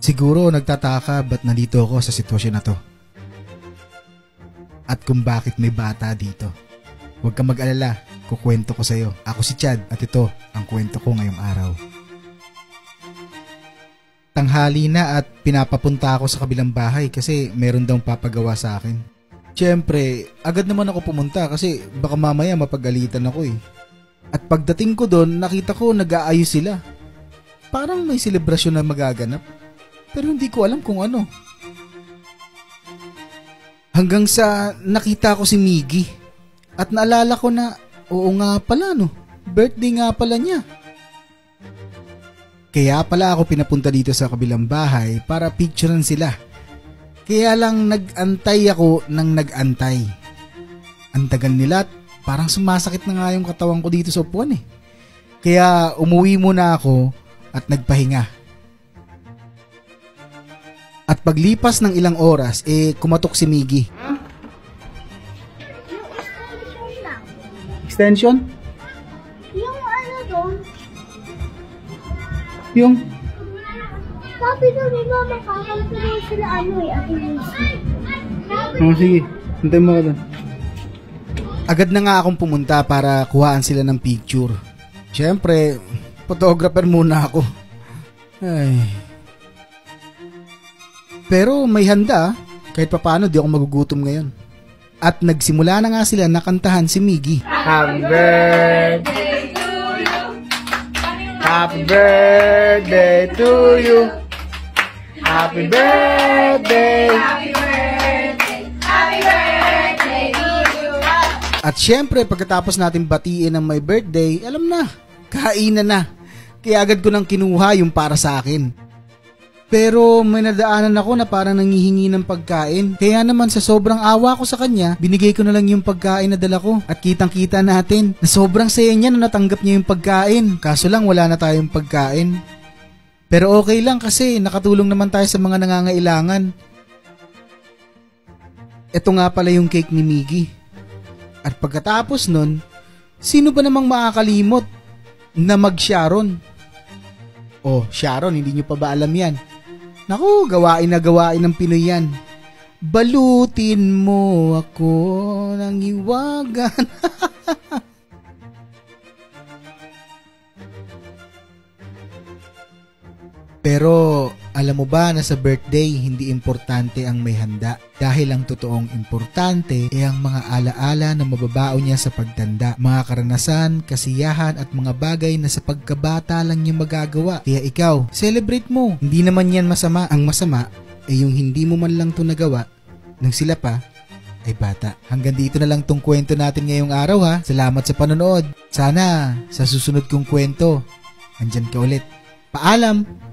Siguro nagtataka ka ba't nandito ako sa sitwasyon na to. At kung bakit may bata dito. Huwag kang mag-alala, kukwento ko sa'yo. Ako si Chad at ito ang kwento ko ngayong araw. Tanghali na at pinapapunta ako sa kabilang bahay kasi meron daw papagawa sa akin. Siyempre, agad naman ako pumunta kasi baka mamaya mapagalitan ako eh. At pagdating ko doon, nakita ko nag-aayos sila. Parang may selebrasyon na magaganap. Pero hindi ko alam kung ano. Hanggang sa nakita ko si Miggy. At naalala ko na, oo nga pala no, birthday nga pala niya. Kaya pala ako pinapunta dito sa kabilang bahay para picturean sila. Kaya lang nag-antay ako ng nag-antay. Ang tagal nila at parang sumasakit na nga yung katawan ko dito sa upuan eh. Kaya umuwi muna ako at nagpahinga. At paglipas ng ilang oras, kumatok si Miggy. Extension? Yung ano doon? Yung? Sabi doon ni Mama, kakalapin sila ano Ate Lucy. Sige. Hintay mo ka doon. Agad na nga akong pumunta para kuhaan sila ng picture. Siyempre, photographer muna ako. Ay. Pero may handa, kahit papaano di ako magugutom ngayon. At nagsimula na nga sila nakantahan si Miggy. Happy birthday to you. Happy birthday to you. Happy birthday. Happy birthday. Happy birthday to you. At syempre pagkatapos natin batiin ng may birthday, alam na, kainan na. Kaya agad ko nang kinuha yung para sa akin. Pero may nadaanan ako na parang nangihingi ng pagkain. Kaya naman sa sobrang awa ko sa kanya, binigay ko na lang yung pagkain na dala ko. At kitang-kita natin na sobrang saya niya na natanggap niya yung pagkain. Kaso lang wala na tayong pagkain. Pero okay lang kasi nakatulong naman tayo sa mga nangangailangan. Ito nga pala yung cake ni Miggy. At pagkatapos nun, sino ba namang makakalimot na mag-Sharon? Oh, Sharon, hindi nyo pa ba alam yan? Naku, gawain na gawain ng Pinoy yan. Balutin mo ako ng hiwagan. Pero alam mo ba na sa birthday hindi importante ang may handa dahil ang totoong importante ay ang mga alaala na mababaon niya sa pagtanda, mga karanasan, kasiyahan at mga bagay na sa pagkabata lang niya magagawa. Kaya ikaw, celebrate mo. Hindi naman yan masama. Ang masama ay yung hindi mo man lang ito nagawa nang sila pa ay bata. Hanggang dito na lang tong kwento natin ngayong araw ha. Salamat sa panonood. Sana sa susunod kong kwento andyan ka ulit. Paalam!